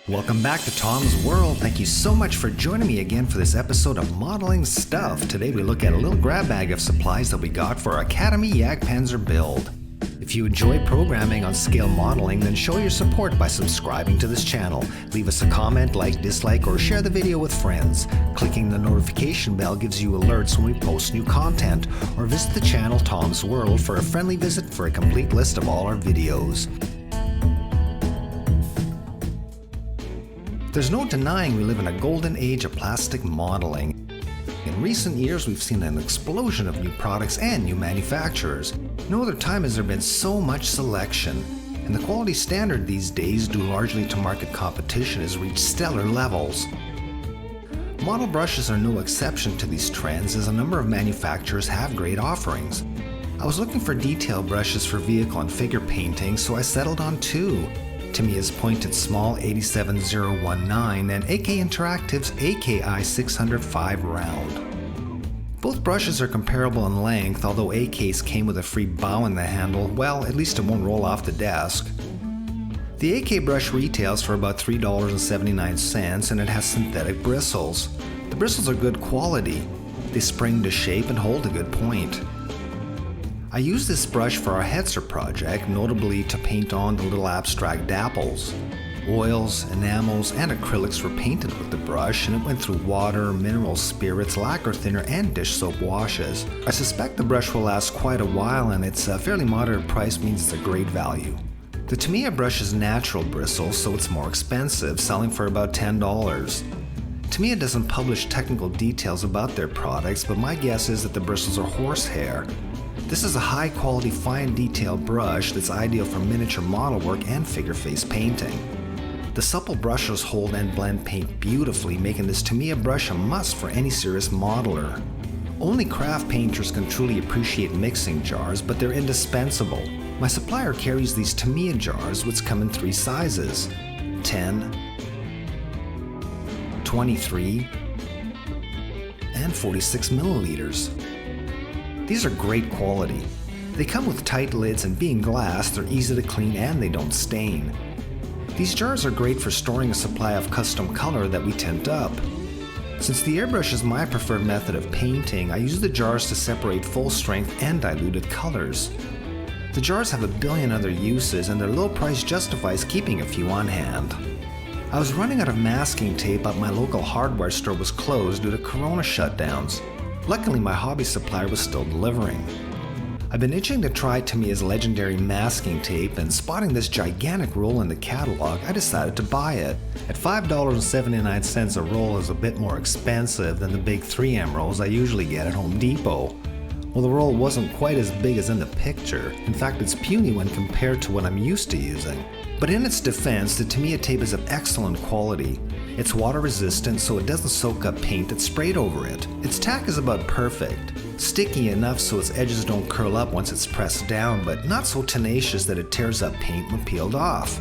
Welcome back to Tom's World. Thank you so much for joining me again for this episode of Modeling Stuff. Today we look at a little grab bag of supplies that we got for our Academy Jagdpanzer build. If you enjoy programming on scale modeling, then show your support by subscribing to this channel. Leave us a comment, like, dislike, or share the video with friends. Clicking the notification bell gives you alerts when we post new content, or visit the channel Tom's World for a friendly visit for a complete list of all our videos. There's no denying we live in a golden age of plastic modeling. In recent years, we've seen an explosion of new products and new manufacturers. No other time has there been so much selection, and the quality standard these days, due largely to market competition, has reached stellar levels. Model brushes are no exception to these trends, as a number of manufacturers have great offerings. I was looking for detail brushes for vehicle and figure painting, so I settled on two. Tamiya's Pointed Small 87019 and AK Interactive's AKI 605 Round. Both brushes are comparable in length, although AK's came with a free bow in the handle. Well, at least it won't roll off the desk. The AK brush retails for about $3.79 and it has synthetic bristles. The bristles are good quality. They spring to shape and hold a good point. I used this brush for our Hetzer project, notably to paint on the little abstract dapples. Oils, enamels, and acrylics were painted with the brush, and it went through water, mineral spirits, lacquer thinner, and dish soap washes. I suspect the brush will last quite a while, and its fairly moderate price means it's a great value. The Tamiya brush is natural bristles, so it's more expensive, selling for about $10. Tamiya doesn't publish technical details about their products, but my guess is that the bristles are horsehair. This is a high-quality, fine detail brush that's ideal for miniature model work and figure face painting. The supple brushes hold and blend paint beautifully, making this Tamiya brush a must for any serious modeler. Only craft painters can truly appreciate mixing jars, but they're indispensable. My supplier carries these Tamiya jars, which come in three sizes: 10, 23, and 46 milliliters. These are great quality. They come with tight lids, and being glass, they're easy to clean and they don't stain. These jars are great for storing a supply of custom color that we tint up. Since the airbrush is my preferred method of painting, I use the jars to separate full strength and diluted colors. The jars have a billion other uses, and their low price justifies keeping a few on hand. I was running out of masking tape, but my local hardware store was closed due to Corona shutdowns. Luckily, my hobby supplier was still delivering. I've been itching to try Tamiya's legendary masking tape, and spotting this gigantic roll in the catalog, I decided to buy it. At $5.79 a roll is a bit more expensive than the big 3M rolls I usually get at Home Depot. Well, the roll wasn't quite as big as in the picture. In fact, it's puny when compared to what I'm used to using. But in its defense, the Tamiya tape is of excellent quality. It's water resistant, so it doesn't soak up paint that's sprayed over it. Its tack is about perfect. Sticky enough so its edges don't curl up once it's pressed down, but not so tenacious that it tears up paint when peeled off.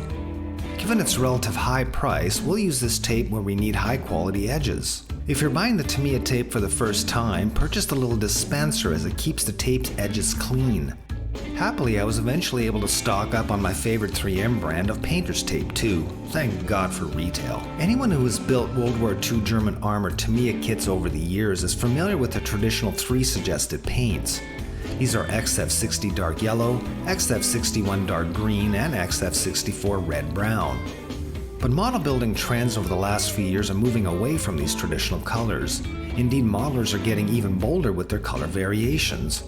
Given its relative high price, we'll use this tape where we need high quality edges. If you're buying the Tamiya tape for the first time, purchase the little dispenser as it keeps the tape's edges clean. Happily, I was eventually able to stock up on my favorite 3M brand of painter's tape too. Thank God for retail. Anyone who has built World War II German armor Tamiya kits over the years is familiar with the traditional three suggested paints. These are XF60 dark yellow, XF61 dark green, and XF64 red brown. But model building trends over the last few years are moving away from these traditional colors. Indeed, modelers are getting even bolder with their color variations.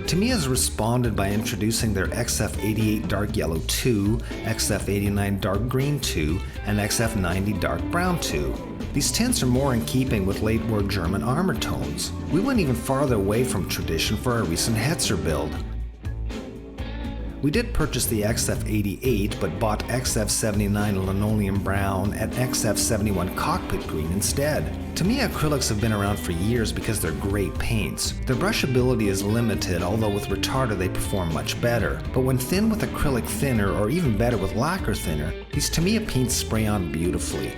Tamiya has responded by introducing their XF88 Dark Yellow 2, XF89 Dark Green 2, and XF90 Dark Brown 2. These tints are more in keeping with late war German armor tones. We went even farther away from tradition for our recent Hetzer build. We did purchase the XF88, but bought XF79 Linoleum Brown and XF71 Cockpit Green instead. Tamiya acrylics have been around for years because they're great paints. Their brushability is limited, although with retarder they perform much better. But when thin with acrylic thinner, or even better with lacquer thinner, these Tamiya paints spray on beautifully.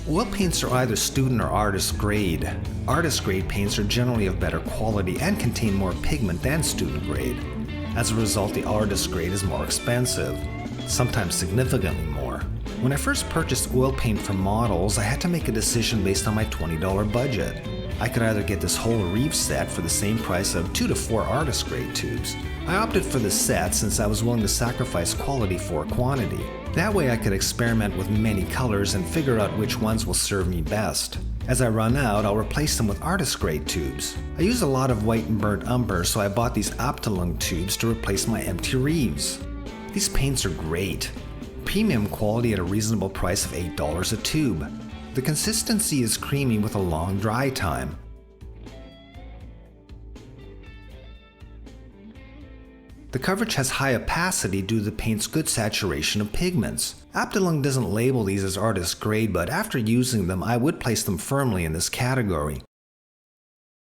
Oil paints are either student or artist grade. Artist grade paints are generally of better quality and contain more pigment than student grade. As a result, the artist grade is more expensive, sometimes significantly more. When I first purchased oil paint for models, I had to make a decision based on my $20 budget. I could either get this whole reef set for the same price of 2 to 4 artist grade tubes. I opted for the set since I was willing to sacrifice quality for quantity. That way I could experiment with many colors and figure out which ones will serve me best. As I run out, I'll replace them with artist grade tubes. I use a lot of white and burnt umber, so I bought these Ep.2 tubes to replace my empty reeves. These paints are great. Premium quality at a reasonable price of $8 a tube. The consistency is creamy with a long dry time. The coverage has high opacity due to the paint's good saturation of pigments. Ep.2 doesn't label these as artist grade, but after using them, I would place them firmly in this category.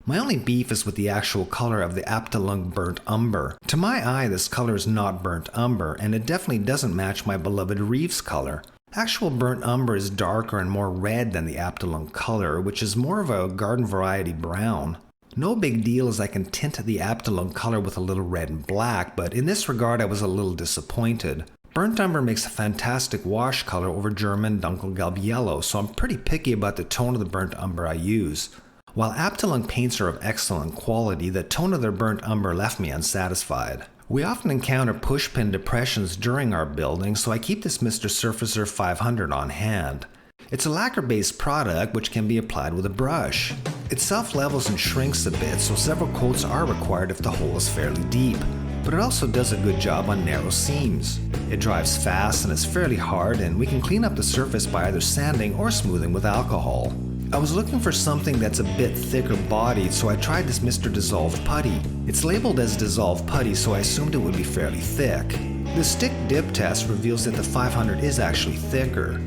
My only beef is with the actual color of the Ep.2 burnt umber. To my eye, this color is not burnt umber, and it definitely doesn't match my beloved reeves color. Actual burnt umber is darker and more red than the Ep.2 color, which is more of a garden variety brown. No big deal as I can tint the Ep.2 color with a little red and black, but in this regard I was a little disappointed. Burnt umber makes a fantastic wash color over German Dunkelgelb yellow, so I'm pretty picky about the tone of the burnt umber I use. While Ep.2 paints are of excellent quality, the tone of their burnt umber left me unsatisfied. We often encounter pushpin depressions during our building, so I keep this Mr. Surfacer 500 on hand. It's a lacquer-based product which can be applied with a brush. It self-levels and shrinks a bit, so several coats are required if the hole is fairly deep, but it also does a good job on narrow seams. It dries fast and is fairly hard, and we can clean up the surface by either sanding or smoothing with alcohol. I was looking for something that's a bit thicker bodied, so I tried this Mr. Dissolved Putty. It's labeled as Dissolved Putty, so I assumed it would be fairly thick. The stick dip test reveals that the 500 is actually thicker.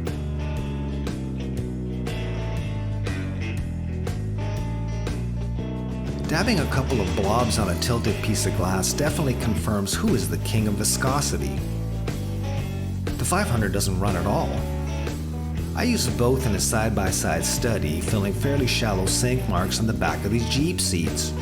Dabbing a couple of blobs on a tilted piece of glass definitely confirms who is the king of viscosity. The 500 doesn't run at all. I used both in a side-by-side study, filling fairly shallow sink marks on the back of these Jeep seats.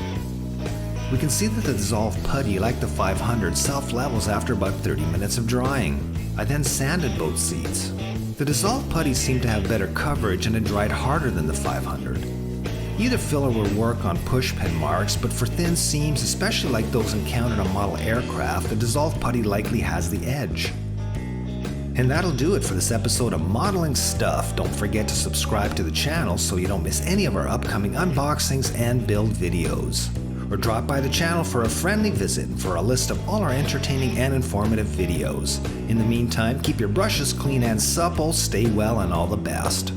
We can see that the Dissolved Putty, like the 500, self-levels after about 30 minutes of drying. I then sanded both seats. The Dissolved Putty seemed to have better coverage and it dried harder than the 500. Either filler will work on pushpin marks, but for thin seams, especially like those encountered on model aircraft, the Dissolved Putty likely has the edge. And that'll do it for this episode of Modeling Stuff. Don't forget to subscribe to the channel so you don't miss any of our upcoming unboxings and build videos. Or drop by the channel for a friendly visit for a list of all our entertaining and informative videos. In the meantime, keep your brushes clean and supple, stay well, and all the best.